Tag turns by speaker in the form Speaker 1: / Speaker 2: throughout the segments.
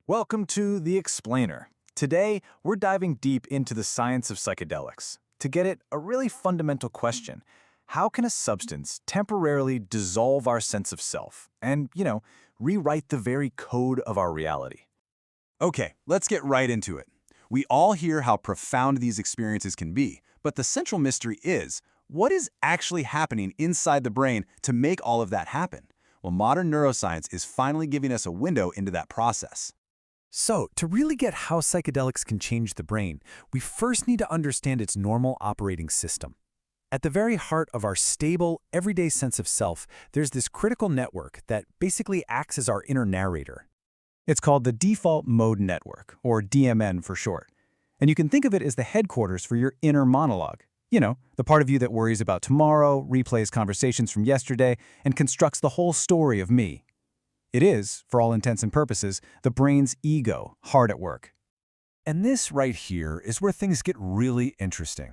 Speaker 1: Welcome to The Explainer. Today, we're diving deep into the science of psychedelics. To get at a really fundamental question, how can a substance temporarily dissolve our sense of self and, rewrite the very code of our reality?
Speaker 2: Okay, let's get right into it. We all hear how profound these experiences can be, but the central mystery is, what is actually happening inside the brain to make all of that happen? Well, modern neuroscience is finally giving us a window into that process.
Speaker 3: So, to really get how psychedelics can change the brain, we first need to understand its normal operating system. At the very heart of our stable, everyday sense of self, there's this critical network that basically acts as our inner narrator. It's called the Default Mode Network, or DMN for short. And you can think of it as the headquarters for your inner monologue. You know, the part of you that worries about tomorrow, replays conversations from yesterday, and constructs the whole story of me. It is, for all intents and purposes, the brain's ego, hard at work.
Speaker 4: And this right here is where things get really interesting.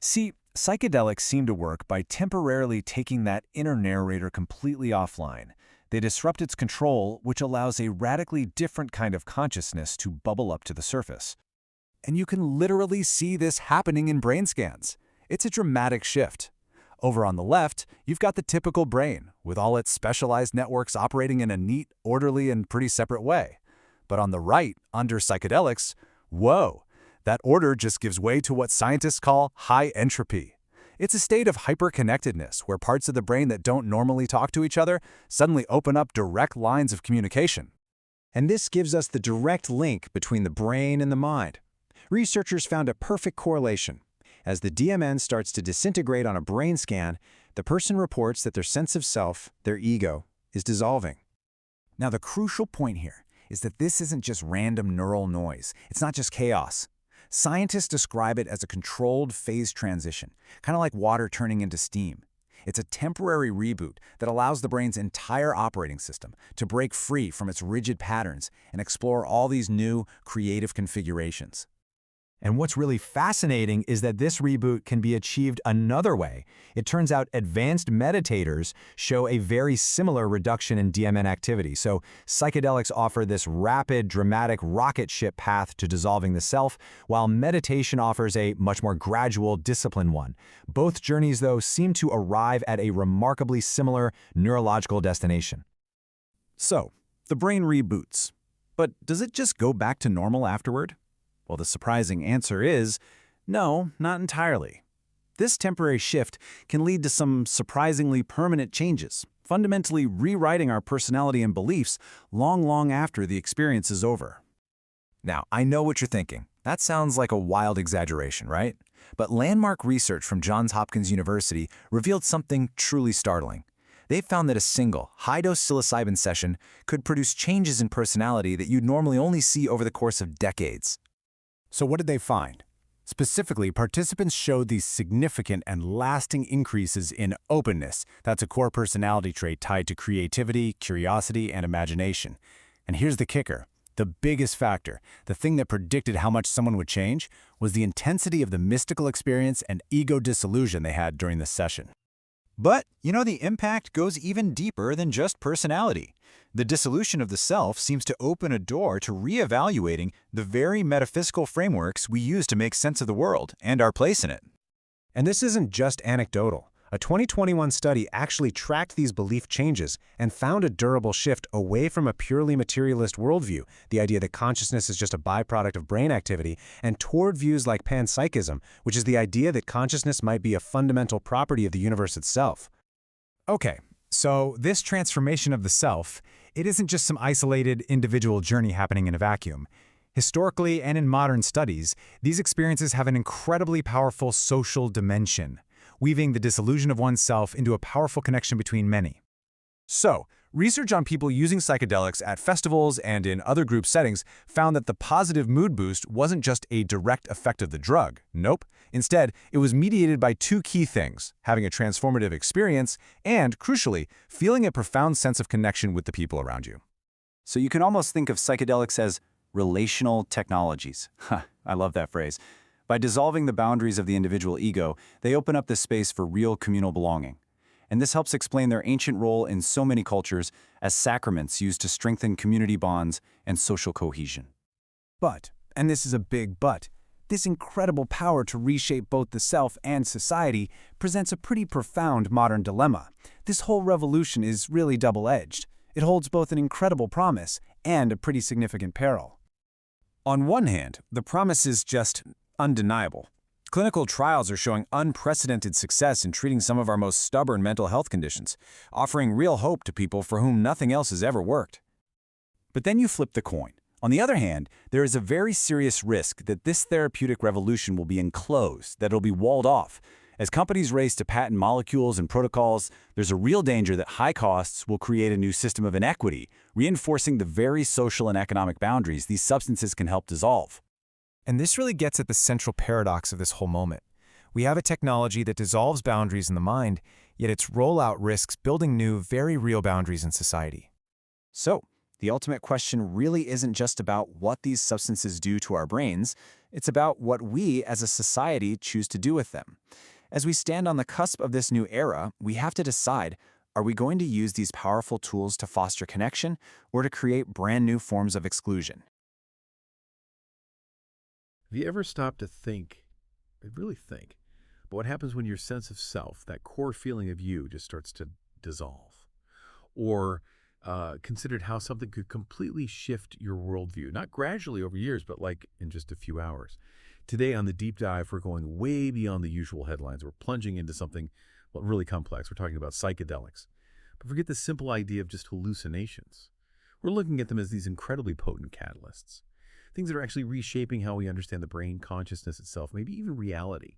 Speaker 4: See, psychedelics seem to work by temporarily taking that inner narrator completely offline. They disrupt its control, which allows a radically different kind of consciousness to bubble up to the surface. And you can literally see this happening in brain scans. It's a dramatic shift. Over on the left, you've got the typical brain, with all its specialized networks operating in a neat, orderly, and pretty separate way. But on the right, under psychedelics, whoa, that order just gives way to what scientists call high entropy. It's a state of hyperconnectedness where parts of the brain that don't normally talk to each other suddenly open up direct lines of communication.
Speaker 3: And this gives us the direct link between the brain and the mind. Researchers found a perfect correlation. As the DMN starts to disintegrate on a brain scan, the person reports that their sense of self, their ego, is dissolving.
Speaker 4: Now, the crucial point here is that this isn't just random neural noise. It's not just chaos. Scientists describe it as a controlled phase transition, kind of like water turning into steam. It's a temporary reboot that allows the brain's entire operating system to break free from its rigid patterns and explore all these new, creative configurations.
Speaker 3: And what's really fascinating is that this reboot can be achieved another way. It turns out advanced meditators show a very similar reduction in DMN activity. So psychedelics offer this rapid, dramatic rocket ship path to dissolving the self, while meditation offers a much more gradual, disciplined one. Both journeys, though, seem to arrive at a remarkably similar neurological destination.
Speaker 4: So, the brain reboots. But does it just go back to normal afterward? Well, the surprising answer is, no, not entirely. This temporary shift can lead to some surprisingly permanent changes, fundamentally rewriting our personality and beliefs long after the experience is over. Now, I know what you're thinking. That sounds like a wild exaggeration, right? But landmark research from Johns Hopkins University revealed something truly startling. They found that a single, high-dose psilocybin session could produce changes in personality that you'd normally only see over the course of decades.
Speaker 3: So what did they find? Specifically, participants showed these significant and lasting increases in openness. That's a core personality trait tied to creativity, curiosity, and imagination. And here's the kicker. The biggest factor, the thing that predicted how much someone would change, was the intensity of the mystical experience and ego dissolution they had during the session.
Speaker 4: But, the impact goes even deeper than just personality. The dissolution of the self seems to open a door to reevaluating the very metaphysical frameworks we use to make sense of the world and our place in it.
Speaker 3: And this isn't just anecdotal. A 2021 study actually tracked these belief changes and found a durable shift away from a purely materialist worldview, the idea that consciousness is just a byproduct of brain activity, and toward views like panpsychism, which is the idea that consciousness might be a fundamental property of the universe itself. Okay, so this transformation of the self, it isn't just some isolated individual journey happening in a vacuum. Historically and in modern studies, these experiences have an incredibly powerful social dimension, weaving the dissolution of oneself into a powerful connection between many.
Speaker 4: So, research on people using psychedelics at festivals and in other group settings found that the positive mood boost wasn't just a direct effect of the drug. Nope. Instead, it was mediated by two key things: having a transformative experience and, crucially, feeling a profound sense of connection with the people around you. So you can almost think of psychedelics as relational technologies. I love that phrase. By dissolving the boundaries of the individual ego, they open up the space for real communal belonging.
Speaker 1: and this helps explain their ancient role in so many cultures as sacraments used to strengthen community bonds and social cohesion.
Speaker 3: But, and this is a big but, this incredible power to reshape both the self and society presents a pretty profound modern dilemma. This whole revolution is really double-edged. It holds both an incredible promise and a pretty significant peril. On one hand, the promise is just undeniable. Clinical trials are showing unprecedented success in treating some of our most stubborn mental health conditions, offering real hope to people for whom nothing else has ever worked.
Speaker 2: But then you flip the coin. On the other hand, there is a very serious risk that this therapeutic revolution will be enclosed, that it'll be walled off. As companies race to patent molecules and protocols, there's a real danger that high costs will create a new system of inequity, reinforcing the very social and economic boundaries these substances can help dissolve.
Speaker 3: And this really gets at the central paradox of this whole moment. We have a technology that dissolves boundaries in the mind, yet its rollout risks building new, very real boundaries in society.
Speaker 1: So, the ultimate question really isn't just about what these substances do to our brains, it's about what we as a society choose to do with them. As we stand on the cusp of this new era, we have to decide, are we going to use these powerful tools to foster connection or to create brand new forms of exclusion?
Speaker 5: Have you ever stopped to think, really think, about what happens when your sense of self, that core feeling of you, just starts to dissolve? Or considered how something could completely shift your worldview, not gradually over years, but like in just a few hours. Today on the deep dive, we're going way beyond the usual headlines. We're plunging into something really complex. We're talking about psychedelics. But forget the simple idea of just hallucinations. We're looking at them as these incredibly potent catalysts, things that are actually reshaping how we understand the brain, consciousness itself, maybe even reality.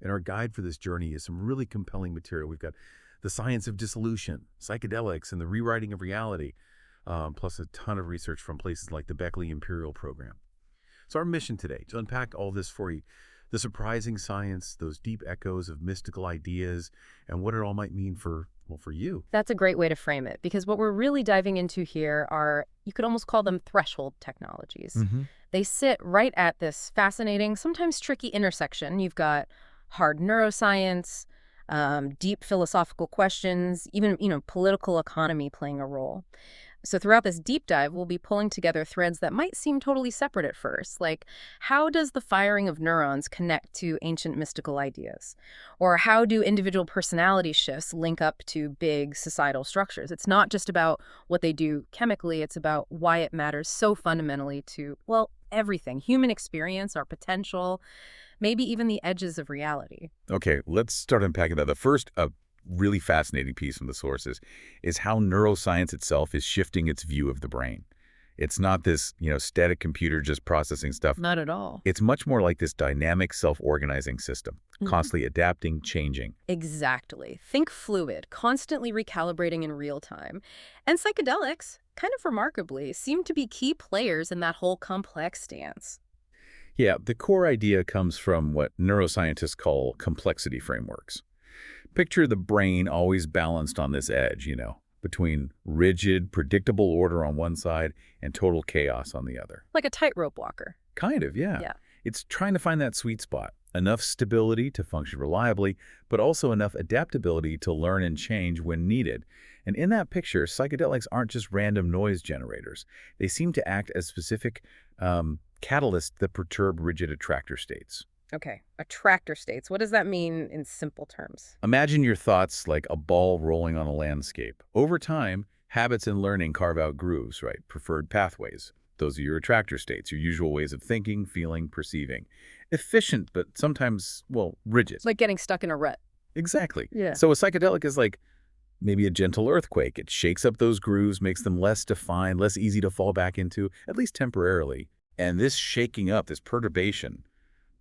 Speaker 5: And our guide for this journey is some really compelling material. We've got the science of dissolution, psychedelics, and the rewriting of reality, plus a ton of research from places like the Beckley Imperial Programme. So our mission today, to unpack all this for you, the surprising science, those deep echoes of mystical ideas, and what it all might mean for you.
Speaker 6: That's a great way to frame it, because what we're really diving into here are, you could almost call them threshold technologies. They sit right at this fascinating, sometimes tricky intersection. You've got hard neuroscience, deep philosophical questions, even, political economy playing a role. So throughout this deep dive, we'll be pulling together threads that might seem totally separate at first, like how does the firing of neurons connect to ancient mystical ideas? Or how do individual personality shifts link up to big societal structures? It's not just about what they do chemically, it's about why it matters so fundamentally to, well, everything. Human experience, our potential, maybe even the edges of reality.
Speaker 7: Okay, let's start unpacking that. The first really fascinating piece from the sources is how neuroscience itself is shifting its view of the brain. It's not this, static computer just processing stuff.
Speaker 6: Not at all.
Speaker 7: It's much more like this dynamic self-organizing system, constantly adapting, changing.
Speaker 6: Exactly. Think fluid, constantly recalibrating in real time. And psychedelics, kind of remarkably, seem to be key players in that whole complex dance.
Speaker 7: Yeah, the core idea comes from what neuroscientists call complexity frameworks. Picture the brain always balanced on this edge, between rigid, predictable order on one side and total chaos on the other.
Speaker 6: Like a tightrope walker.
Speaker 7: Kind of, yeah.
Speaker 6: Yeah.
Speaker 7: It's trying to find that sweet spot. Enough stability to function reliably, but also enough adaptability to learn and change when needed. And in that picture, psychedelics aren't just random noise generators. They seem to act as specific catalysts that perturb rigid attractor states.
Speaker 6: Okay, attractor states. What does that mean in simple terms?
Speaker 7: Imagine your thoughts like a ball rolling on a landscape. Over time, habits and learning carve out grooves, right? Preferred pathways. Those are your attractor states, your usual ways of thinking, feeling, perceiving. Efficient, but sometimes, rigid.
Speaker 6: It's like getting stuck in a rut.
Speaker 7: Exactly.
Speaker 6: Yeah.
Speaker 7: So a psychedelic is like maybe a gentle earthquake. It shakes up those grooves, makes them less defined, less easy to fall back into, at least temporarily. And this shaking up, this perturbation,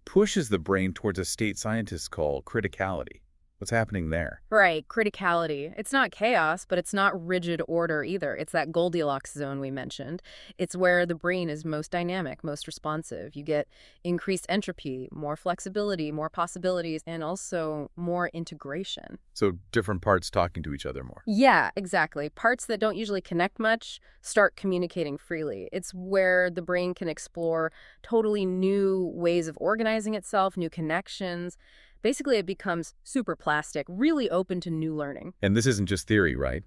Speaker 7: pushes the brain towards a state scientists call criticality. What's happening there?
Speaker 6: Right, criticality. It's not chaos, but it's not rigid order either. It's that Goldilocks zone we mentioned. It's where the brain is most dynamic, most responsive. You get increased entropy, more flexibility, more possibilities, and also more integration.
Speaker 7: So different parts talking to each other more.
Speaker 6: Yeah, exactly. Parts that don't usually connect much start communicating freely. It's where the brain can explore totally new ways of organizing itself, new connections. Basically, it becomes super plastic, really open to new learning.
Speaker 7: And this isn't just theory, right?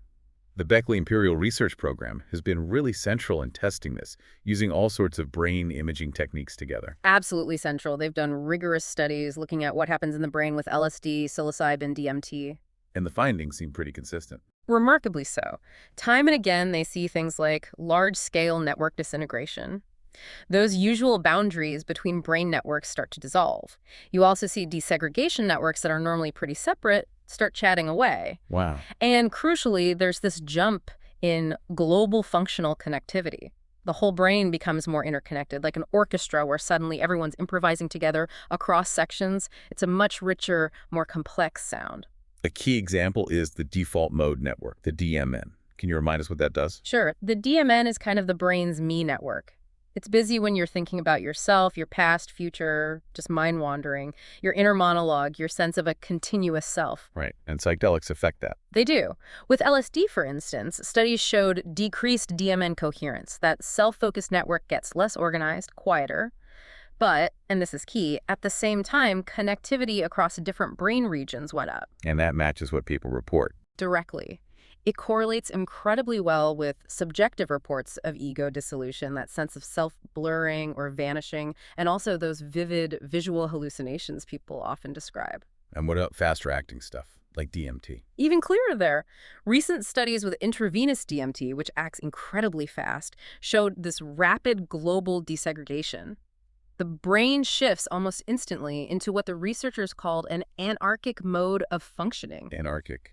Speaker 7: The Beckley Imperial Research Programme has been really central in testing this, using all sorts of brain imaging techniques together.
Speaker 6: Absolutely central. They've done rigorous studies looking at what happens in the brain with LSD, psilocybin, DMT.
Speaker 7: And the findings seem pretty consistent.
Speaker 6: Remarkably so. Time and again, they see things like large-scale network disintegration. Those usual boundaries between brain networks start to dissolve. You also see desegregation networks that are normally pretty separate start chatting away.
Speaker 7: Wow.
Speaker 6: And crucially, there's this jump in global functional connectivity. The whole brain becomes more interconnected, like an orchestra where suddenly everyone's improvising together across sections. It's a much richer, more complex sound.
Speaker 7: A key example is the default mode network, the DMN. Can you remind us what that does?
Speaker 6: Sure, the DMN is kind of the brain's me network. It's busy when you're thinking about yourself, your past, future, just mind-wandering, your inner monologue, your sense of a continuous self.
Speaker 7: Right, and psychedelics affect that.
Speaker 6: They do. With LSD, for instance, studies showed decreased DMN coherence. That self-focused network gets less organized, quieter. But, and this is key, at the same time, connectivity across different brain regions went up.
Speaker 7: And that matches what people report.
Speaker 6: Directly. It correlates incredibly well with subjective reports of ego dissolution, that sense of self-blurring or vanishing, and also those vivid visual hallucinations people often describe.
Speaker 7: And what about faster-acting stuff, like DMT?
Speaker 6: Even clearer there. Recent studies with intravenous DMT, which acts incredibly fast, showed this rapid global desegregation. The brain shifts almost instantly into what the researchers called an anarchic mode of functioning.
Speaker 7: Anarchic.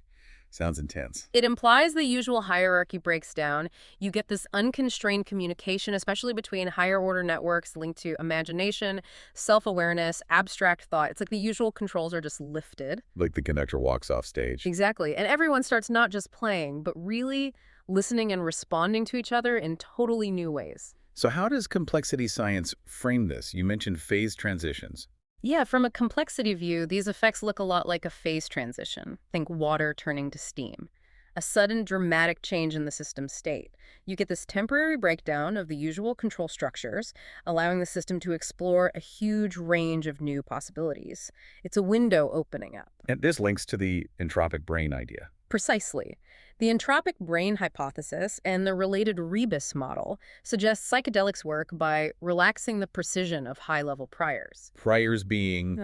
Speaker 7: Sounds intense.
Speaker 6: It implies the usual hierarchy breaks down. You get this unconstrained communication, especially between higher-order networks linked to imagination, self-awareness, abstract thought. It's like the usual controls are just lifted.
Speaker 7: Like the conductor walks off stage.
Speaker 6: Exactly. And everyone starts not just playing, but really listening and responding to each other in totally new ways.
Speaker 7: So how does complexity science frame this? You mentioned phase transitions.
Speaker 6: Yeah, from a complexity view, these effects look a lot like a phase transition. Think water turning to steam. A sudden dramatic change in the system's state. You get this temporary breakdown of the usual control structures, allowing the system to explore a huge range of new possibilities. It's a window opening up.
Speaker 7: And this links to the entropic brain idea.
Speaker 6: Precisely. The entropic brain hypothesis and the related rebus model suggest psychedelics work by relaxing the precision of high-level priors.
Speaker 7: Priors being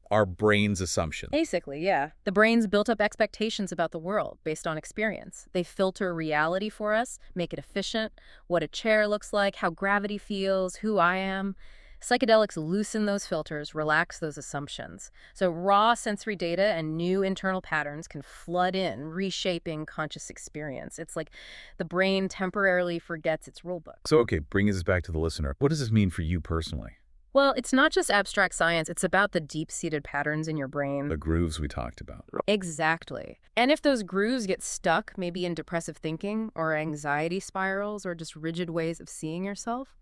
Speaker 7: our brain's assumption.
Speaker 6: Basically, yeah. The brain's built up expectations about the world based on experience. They filter reality for us, make it efficient, what a chair looks like, how gravity feels, who I am. Psychedelics loosen those filters, relax those assumptions. So raw sensory data and new internal patterns can flood in, reshaping conscious experience. It's like the brain temporarily forgets its rulebook.
Speaker 7: So, okay, bringing this back to the listener, what does this mean for you personally?
Speaker 6: Well, it's not just abstract science. It's about the deep-seated patterns in your brain.
Speaker 7: The grooves we talked about.
Speaker 6: Exactly. And if those grooves get stuck, maybe in depressive thinking or anxiety spirals or just rigid ways of seeing yourself,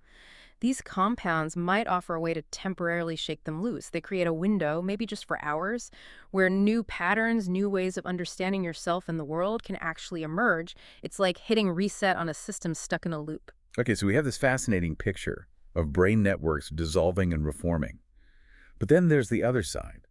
Speaker 6: these compounds might offer a way to temporarily shake them loose. They create a window, maybe just for hours, where new patterns, new ways of understanding yourself and the world can actually emerge. It's like hitting reset on a system stuck in a loop.
Speaker 7: Okay, so we have this fascinating picture of brain networks dissolving and reforming. But then there's the other side.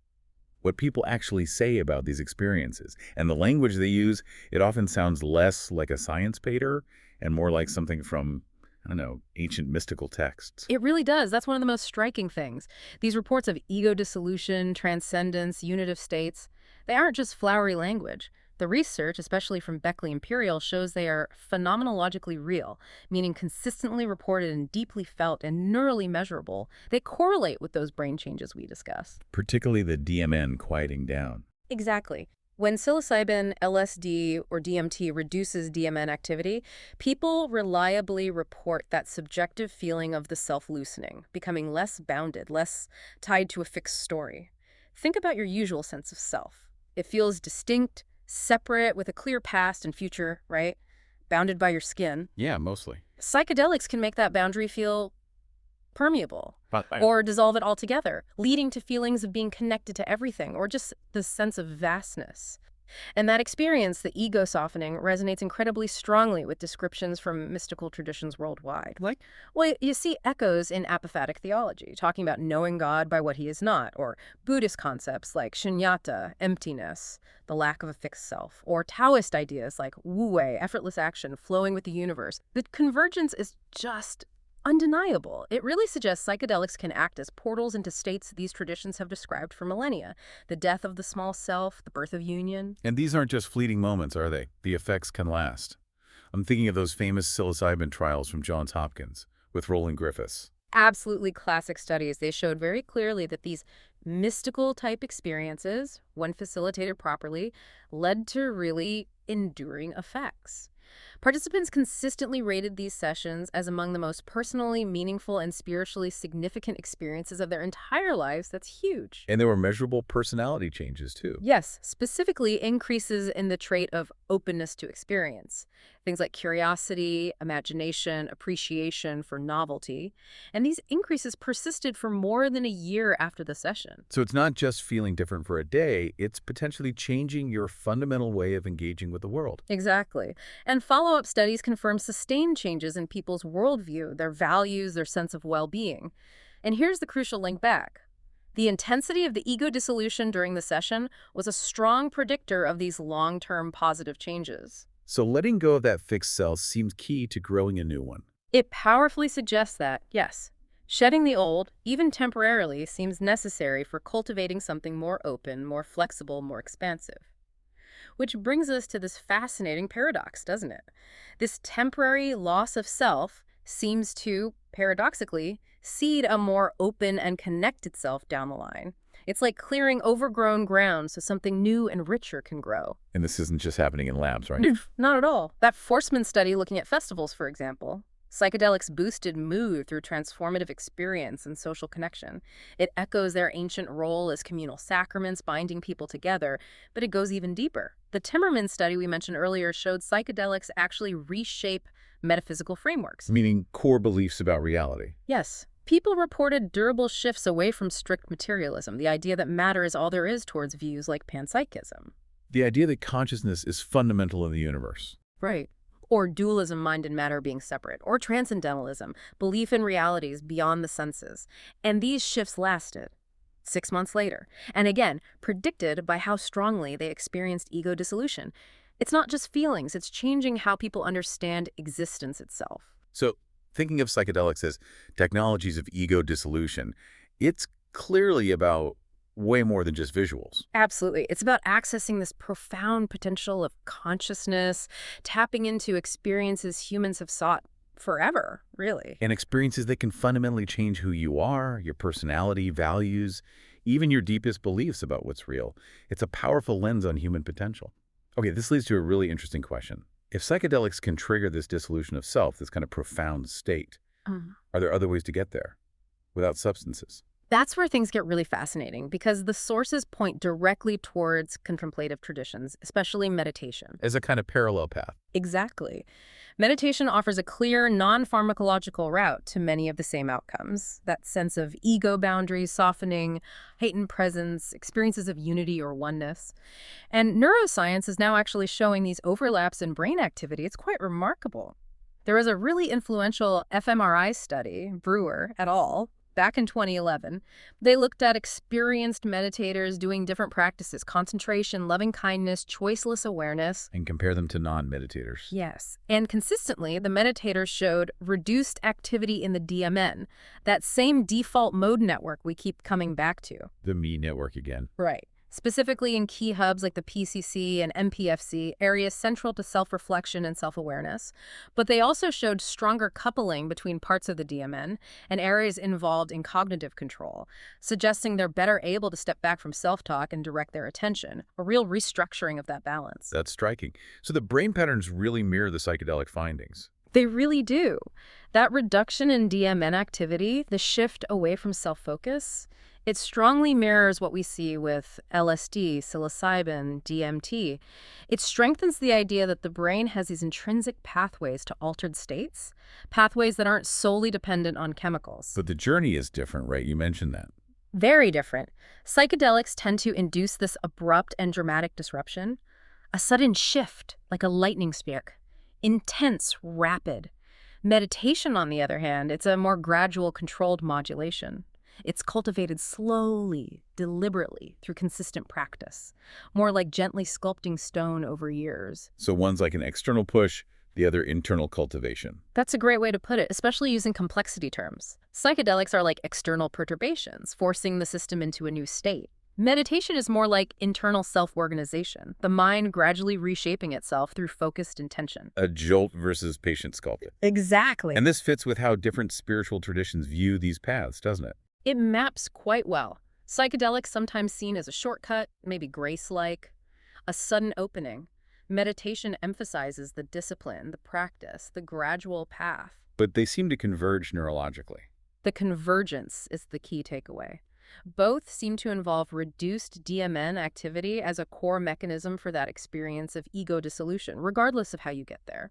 Speaker 7: What people actually say about these experiences. And the language they use, it often sounds less like a science paper and more like something from, I don't know, ancient mystical texts.
Speaker 6: It really does. That's one of the most striking things. These reports of ego dissolution, transcendence, unitive states, they aren't just flowery language. The research, especially from Beckley Imperial, shows they are phenomenologically real, meaning consistently reported and deeply felt and neurally measurable. They correlate with those brain changes we discuss.
Speaker 7: Particularly the DMN quieting down.
Speaker 6: Exactly. When psilocybin, LSD, or DMT reduces DMN activity, people reliably report that subjective feeling of the self-loosening, becoming less bounded, less tied to a fixed story. Think about your usual sense of self. It feels distinct, separate, with a clear past and future, right? Bounded by your skin.
Speaker 7: Yeah, mostly.
Speaker 6: Psychedelics can make that boundary feel permeable or dissolve it altogether, leading to feelings of being connected to everything or just the sense of vastness. And that experience, the ego softening, resonates incredibly strongly with descriptions from mystical traditions worldwide.
Speaker 5: Like?
Speaker 6: Well, you see echoes in apophatic theology, talking about knowing God by what he is not, or Buddhist concepts like shunyata, emptiness, the lack of a fixed self, or Taoist ideas like wu-wei, effortless action, flowing with the universe. The convergence is just undeniable. It really suggests psychedelics can act as portals into states these traditions have described for millennia. The death of the small self, the birth of union.
Speaker 7: And these aren't just fleeting moments, are they? The effects can last. I'm thinking of those famous psilocybin trials from Johns Hopkins with Roland Griffiths.
Speaker 6: Absolutely classic studies. They showed very clearly that these mystical type experiences, when facilitated properly, led to really enduring effects. Participants consistently rated these sessions as among the most personally meaningful and spiritually significant experiences of their entire lives. That's huge.
Speaker 7: And there were measurable personality changes, too.
Speaker 6: Yes, specifically increases in the trait of openness to experience. Things like curiosity, imagination, appreciation for novelty. And these increases persisted for more than a year after the session.
Speaker 7: So it's not just feeling different for a day, it's potentially changing your fundamental way of engaging with the world.
Speaker 6: Exactly. And follow-up studies confirm sustained changes in people's worldview, their values, their sense of well-being. And here's the crucial link back. The intensity of the ego dissolution during the session was a strong predictor of these long-term positive changes.
Speaker 7: So letting go of that fixed self seems key to growing a new one.
Speaker 6: It powerfully suggests that, yes, shedding the old, even temporarily, seems necessary for cultivating something more open, more flexible, more expansive. Which brings us to this fascinating paradox, doesn't it? This temporary loss of self seems to, paradoxically, seed a more open and connected self down the line. It's like clearing overgrown ground so something new and richer can grow.
Speaker 7: And this isn't just happening in labs, right?
Speaker 6: Not at all. That Forsman study looking at festivals, for example. Psychedelics boosted mood through transformative experience and social connection. It echoes their ancient role as communal sacraments binding people together, but it goes even deeper. The Timmerman study we mentioned earlier showed psychedelics actually reshape metaphysical frameworks.
Speaker 7: Meaning core beliefs about reality.
Speaker 6: Yes. People reported durable shifts away from strict materialism, the idea that matter is all there is, towards views like panpsychism.
Speaker 7: The idea that consciousness is fundamental in the universe.
Speaker 6: Right. Or dualism, mind and matter being separate. Or transcendentalism, belief in realities beyond the senses. And these shifts lasted 6 months later. And again, predicted by how strongly they experienced ego dissolution. It's not just feelings, it's changing how people understand existence itself.
Speaker 7: So, thinking of psychedelics as technologies of ego dissolution, it's clearly about way more than just visuals.
Speaker 6: Absolutely. It's about accessing this profound potential of consciousness, tapping into experiences humans have sought forever, really.
Speaker 7: And experiences that can fundamentally change who you are, your personality, values, even your deepest beliefs about what's real. It's a powerful lens on human potential. Okay, this leads to a really interesting question. If psychedelics can trigger this dissolution of self, this kind of profound state, are there other ways to get there without substances?
Speaker 6: That's where things get really fascinating, because the sources point directly towards contemplative traditions, especially meditation.
Speaker 7: As a kind of parallel path.
Speaker 6: Exactly. Meditation offers a clear, non-pharmacological route to many of the same outcomes. That sense of ego boundaries softening, heightened presence, experiences of unity or oneness. And neuroscience is now actually showing these overlaps in brain activity. It's quite remarkable. There was a really influential fMRI study, Brewer et al., back in 2011. They looked at experienced meditators doing different practices: concentration, loving kindness, choiceless awareness.
Speaker 7: And compare them to non-meditators.
Speaker 6: Yes. And consistently, the meditators showed reduced activity in the DMN, that same default mode network we keep coming back to.
Speaker 7: The me network again.
Speaker 6: Right. Specifically in key hubs like the PCC and MPFC, areas central to self-reflection and self-awareness. But they also showed stronger coupling between parts of the DMN and areas involved in cognitive control, suggesting they're better able to step back from self-talk and direct their attention, a real restructuring of that balance.
Speaker 7: That's striking. So the brain patterns really mirror the psychedelic findings.
Speaker 6: They really do. That reduction in DMN activity, the shift away from self-focus, it strongly mirrors what we see with LSD, psilocybin, DMT. It strengthens the idea that the brain has these intrinsic pathways to altered states, pathways that aren't solely dependent on chemicals.
Speaker 7: But the journey is different, right? You mentioned that.
Speaker 6: Very different. Psychedelics tend to induce this abrupt and dramatic disruption. A sudden shift, like a lightning spark. Intense, rapid. Meditation, on the other hand, it's a more gradual, controlled modulation. It's cultivated slowly, deliberately, through consistent practice. More like gently sculpting stone over years.
Speaker 7: So one's like an external push, the other internal cultivation.
Speaker 6: That's a great way to put it, especially using complexity terms. Psychedelics are like external perturbations, forcing the system into a new state. Meditation is more like internal self-organization, the mind gradually reshaping itself through focused intention.
Speaker 7: A jolt versus patient sculpting.
Speaker 6: Exactly.
Speaker 7: And this fits with how different spiritual traditions view these paths, doesn't it?
Speaker 6: It maps quite well. Psychedelics sometimes seen as a shortcut, maybe grace-like, a sudden opening. Meditation emphasizes the discipline, the practice, the gradual path.
Speaker 7: But they seem to converge neurologically.
Speaker 6: The convergence is the key takeaway. Both seem to involve reduced DMN activity as a core mechanism for that experience of ego dissolution, regardless of how you get there.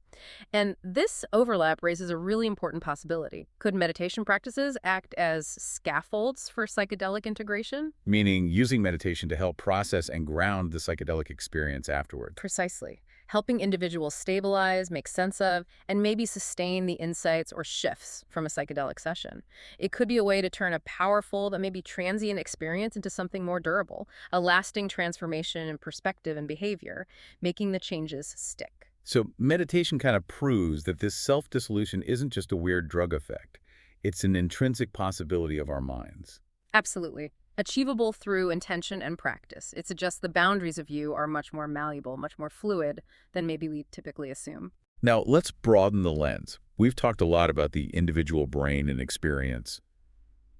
Speaker 6: And this overlap raises a really important possibility. Could meditation practices act as scaffolds for psychedelic integration?
Speaker 7: Meaning using meditation to help process and ground the psychedelic experience afterward.
Speaker 6: Precisely. Helping individuals stabilize, make sense of, and maybe sustain the insights or shifts from a psychedelic session. It could be a way to turn a powerful but maybe transient experience into something more durable, a lasting transformation in perspective and behavior, making the changes stick.
Speaker 7: So meditation kind of proves that this self-dissolution isn't just a weird drug effect. It's an intrinsic possibility of our minds.
Speaker 6: Absolutely. Achievable through intention and practice. It suggests the boundaries of you are much more malleable, much more fluid than maybe we typically assume.
Speaker 7: Now, let's broaden the lens. We've talked a lot about the individual brain and experience.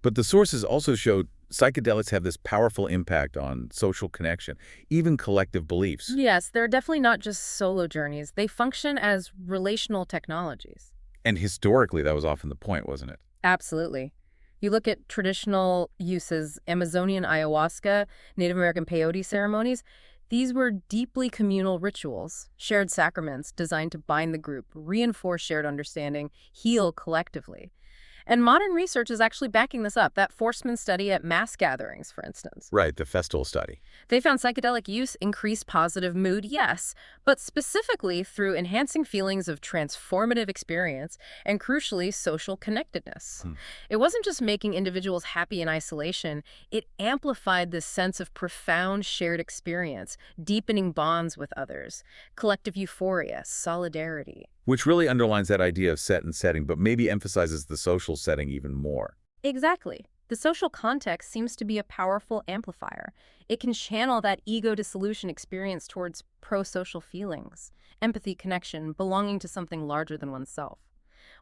Speaker 7: But the sources also showed psychedelics have this powerful impact on social connection, even collective beliefs.
Speaker 6: Yes, they're definitely not just solo journeys. They function as relational technologies.
Speaker 7: And historically, that was often the point, wasn't it?
Speaker 6: Absolutely. You look at traditional uses, Amazonian ayahuasca, Native American peyote ceremonies, these were deeply communal rituals, shared sacraments designed to bind the group, reinforce shared understanding, heal collectively. And modern research is actually backing this up. That Forsman study at mass gatherings, for instance.
Speaker 7: Right, the Festal study.
Speaker 6: They found psychedelic use increased positive mood, yes, but specifically through enhancing feelings of transformative experience and, crucially, social connectedness. It wasn't just making individuals happy in isolation. It amplified this sense of profound shared experience, deepening bonds with others, collective euphoria, solidarity.
Speaker 7: Which really underlines that idea of set and setting, but maybe emphasizes the social setting even more.
Speaker 6: Exactly. The social context seems to be a powerful amplifier. It can channel that ego dissolution experience towards pro-social feelings, empathy, connection, belonging to something larger than oneself.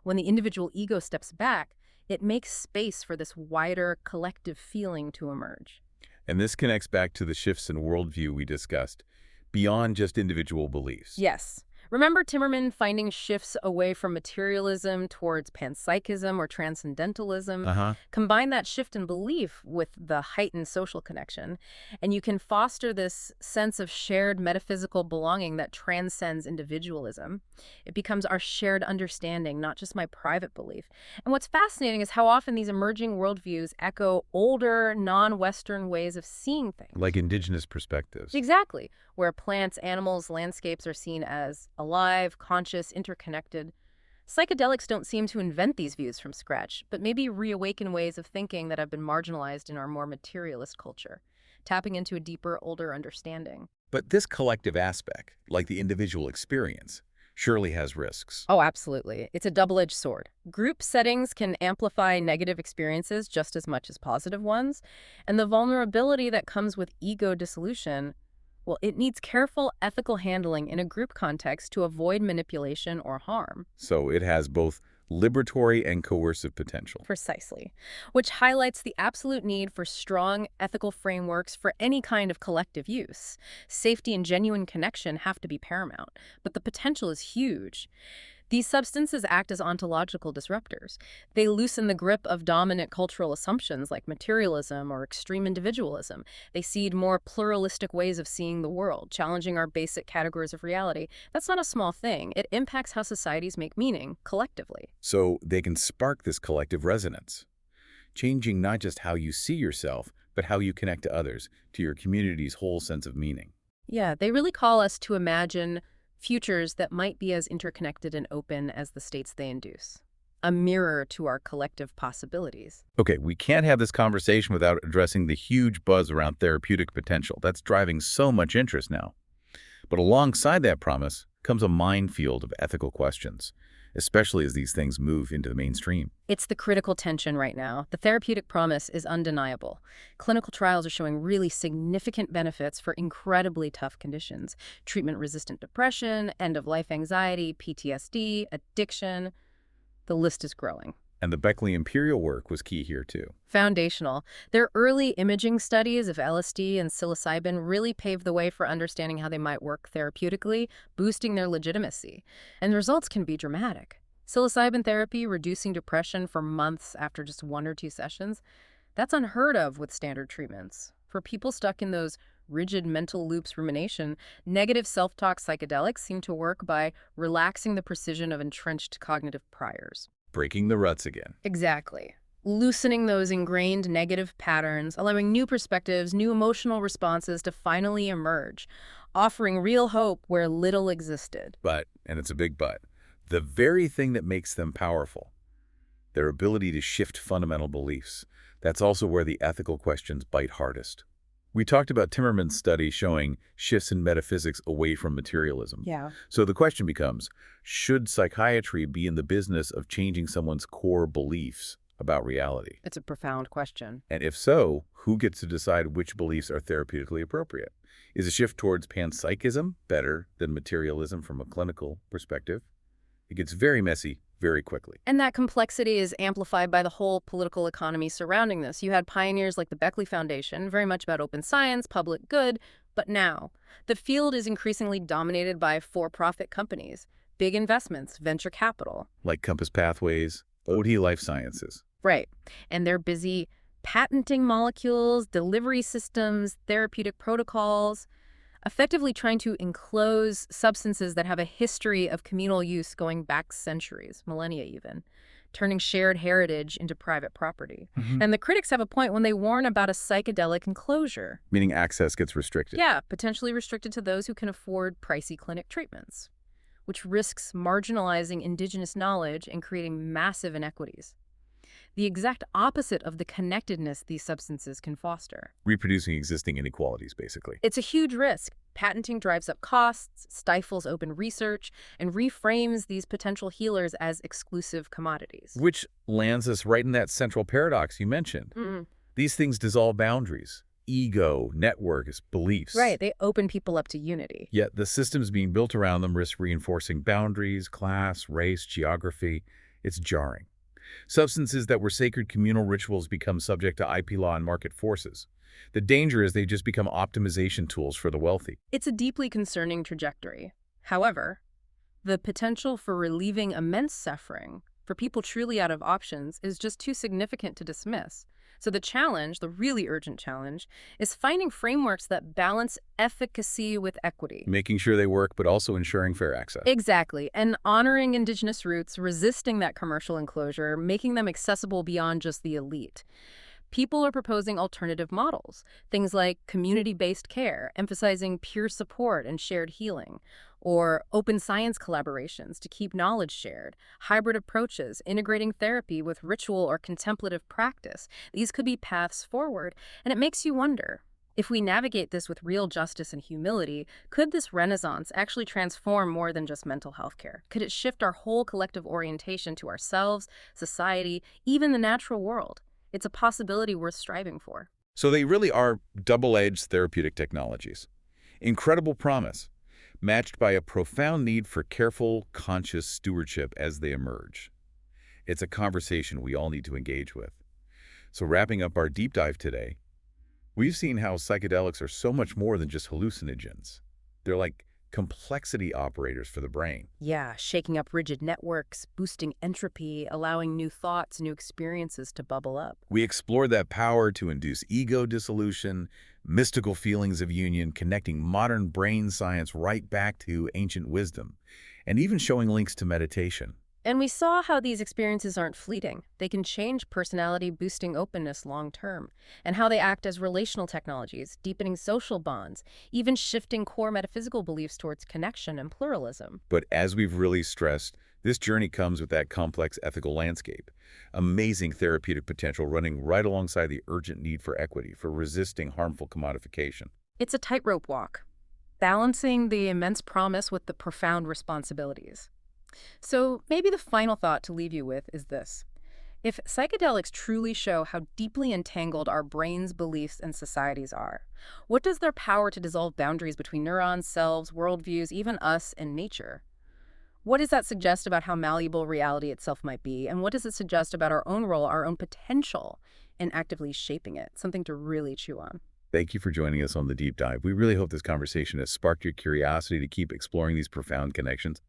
Speaker 6: When the individual ego steps back, it makes space for this wider collective feeling to emerge.
Speaker 7: And this connects back to the shifts in worldview we discussed, beyond just individual beliefs.
Speaker 6: Yes. Remember Timmerman finding shifts away from materialism towards panpsychism or transcendentalism? Combine that shift in belief with the heightened social connection, and you can foster this sense of shared metaphysical belonging that transcends individualism. It becomes our shared understanding, not just my private belief. And what's fascinating is how often these emerging worldviews echo older, non-Western ways of seeing things.
Speaker 7: Like indigenous perspectives.
Speaker 6: Exactly, where plants, animals, landscapes are seen as alive, conscious, interconnected. Psychedelics don't seem to invent these views from scratch, but maybe reawaken ways of thinking that have been marginalized in our more materialist culture, tapping into a deeper, older understanding.
Speaker 7: But this collective aspect, like the individual experience, surely has risks.
Speaker 6: Oh, absolutely. It's a double-edged sword. Group settings can amplify negative experiences just as much as positive ones, and the vulnerability that comes with ego dissolution, well, it needs careful ethical handling in a group context to avoid manipulation or harm.
Speaker 7: So it has both liberatory and coercive potential.
Speaker 6: Precisely, which highlights the absolute need for strong ethical frameworks for any kind of collective use. Safety and genuine connection have to be paramount, but the potential is huge. These substances act as ontological disruptors. They loosen the grip of dominant cultural assumptions like materialism or extreme individualism. They seed more pluralistic ways of seeing the world, challenging our basic categories of reality. That's not a small thing. It impacts how societies make meaning, collectively.
Speaker 7: So they can spark this collective resonance, changing not just how you see yourself, but how you connect to others, to your community's whole sense of meaning.
Speaker 6: Yeah, they really call us to imagine futures that might be as interconnected and open as the states they induce. A mirror to our collective possibilities.
Speaker 7: Okay, we can't have this conversation without addressing the huge buzz around therapeutic potential. That's driving so much interest now. But alongside that promise comes a minefield of ethical questions, especially as these things move into the mainstream.
Speaker 6: It's the critical tension right now. The therapeutic promise is undeniable. Clinical trials are showing really significant benefits for incredibly tough conditions. Treatment-resistant depression, end-of-life anxiety, PTSD, addiction. The list is growing.
Speaker 7: And the Beckley Imperial work was key here too.
Speaker 6: Foundational. Their early imaging studies of LSD and psilocybin really paved the way for understanding how they might work therapeutically, boosting their legitimacy. And the results can be dramatic. Psilocybin therapy reducing depression for months after just 1 or 2 sessions, that's unheard of with standard treatments. For people stuck in those rigid mental loops rumination, negative self-talk psychedelics seem to work by relaxing the precision of entrenched cognitive priors.
Speaker 7: Breaking the ruts again.
Speaker 6: Exactly. Loosening those ingrained negative patterns, allowing new perspectives, new emotional responses to finally emerge, offering real hope where little existed.
Speaker 7: But, and it's a big but, the very thing that makes them powerful, their ability to shift fundamental beliefs, that's also where the ethical questions bite hardest. We talked about Timmerman's study showing shifts in metaphysics away from materialism.
Speaker 6: Yeah.
Speaker 7: So the question becomes, should psychiatry be in the business of changing someone's core beliefs about reality?
Speaker 6: It's a profound question.
Speaker 7: And if so, who gets to decide which beliefs are therapeutically appropriate? Is a shift towards panpsychism better than materialism from a clinical perspective? It gets very messy very quickly.
Speaker 6: And that complexity is amplified by the whole political economy surrounding this. You had pioneers like the Beckley Foundation, very much about open science, public good, but now the field is increasingly dominated by for-profit companies, big investments, venture capital.
Speaker 7: Like Compass Pathways, OD Life Sciences.
Speaker 6: Right. And they're busy patenting molecules, delivery systems, therapeutic protocols, effectively trying to enclose substances that have a history of communal use going back centuries, millennia even, turning shared heritage into private property. And the critics have a point when they warn about a psychedelic enclosure.
Speaker 7: Meaning access gets restricted.
Speaker 6: Yeah, potentially restricted to those who can afford pricey clinic treatments, which risks marginalizing indigenous knowledge and creating massive inequities. The exact opposite of the connectedness these substances can foster.
Speaker 7: Reproducing existing inequalities, basically.
Speaker 6: It's a huge risk. Patenting drives up costs, stifles open research, and reframes these potential healers as exclusive commodities.
Speaker 7: Which lands us right in that central paradox you mentioned. These things dissolve boundaries. Ego, networks, beliefs.
Speaker 6: Right, they open people up to unity.
Speaker 7: Yet the systems being built around them risk reinforcing boundaries, class, race, geography. It's jarring. Substances that were sacred communal rituals become subject to IP law and market forces. The danger is they just become optimization tools for the wealthy.
Speaker 6: It's a deeply concerning trajectory. However, the potential for relieving immense suffering for people truly out of options is just too significant to dismiss. So the challenge, the really urgent challenge, is finding frameworks that balance efficacy with equity.
Speaker 7: Making sure they work, but also ensuring fair access.
Speaker 6: Exactly. And honoring indigenous roots, resisting that commercial enclosure, making them accessible beyond just the elite. People are proposing alternative models, things like community-based care, emphasizing peer support and shared healing, or open science collaborations to keep knowledge shared, hybrid approaches, integrating therapy with ritual or contemplative practice. These could be paths forward, and it makes you wonder, if we navigate this with real justice and humility, could this renaissance actually transform more than just mental health care? Could it shift our whole collective orientation to ourselves, society, even the natural world? It's a possibility worth striving for.
Speaker 7: So they really are double-edged therapeutic technologies. Incredible promise, matched by a profound need for careful, conscious stewardship as they emerge. It's a conversation we all need to engage with. So wrapping up our deep dive today, we've seen how psychedelics are so much more than just hallucinogens. They're like complexity operators for the brain.
Speaker 6: Yeah, shaking up rigid networks, boosting entropy, allowing new thoughts, new experiences to bubble up.
Speaker 7: We explored that power to induce ego dissolution, mystical feelings of union, connecting modern brain science right back to ancient wisdom, and even showing links to meditation.
Speaker 6: And we saw how these experiences aren't fleeting. They can change personality-boosting openness long-term, and how they act as relational technologies, deepening social bonds, even shifting core metaphysical beliefs towards connection and pluralism.
Speaker 7: But as we've really stressed, this journey comes with that complex ethical landscape. Amazing therapeutic potential running right alongside the urgent need for equity, for resisting harmful commodification.
Speaker 6: It's a tightrope walk, balancing the immense promise with the profound responsibilities. So maybe the final thought to leave you with is this. If psychedelics truly show how deeply entangled our brains, beliefs, and societies are, what does their power to dissolve boundaries between neurons, selves, worldviews, even us and nature? What does that suggest about how malleable reality itself might be? And what does it suggest about our own role, our own potential in actively shaping it? Something to really chew on.
Speaker 7: Thank you for joining us on The Deep Dive. We really hope this conversation has sparked your curiosity to keep exploring these profound connections.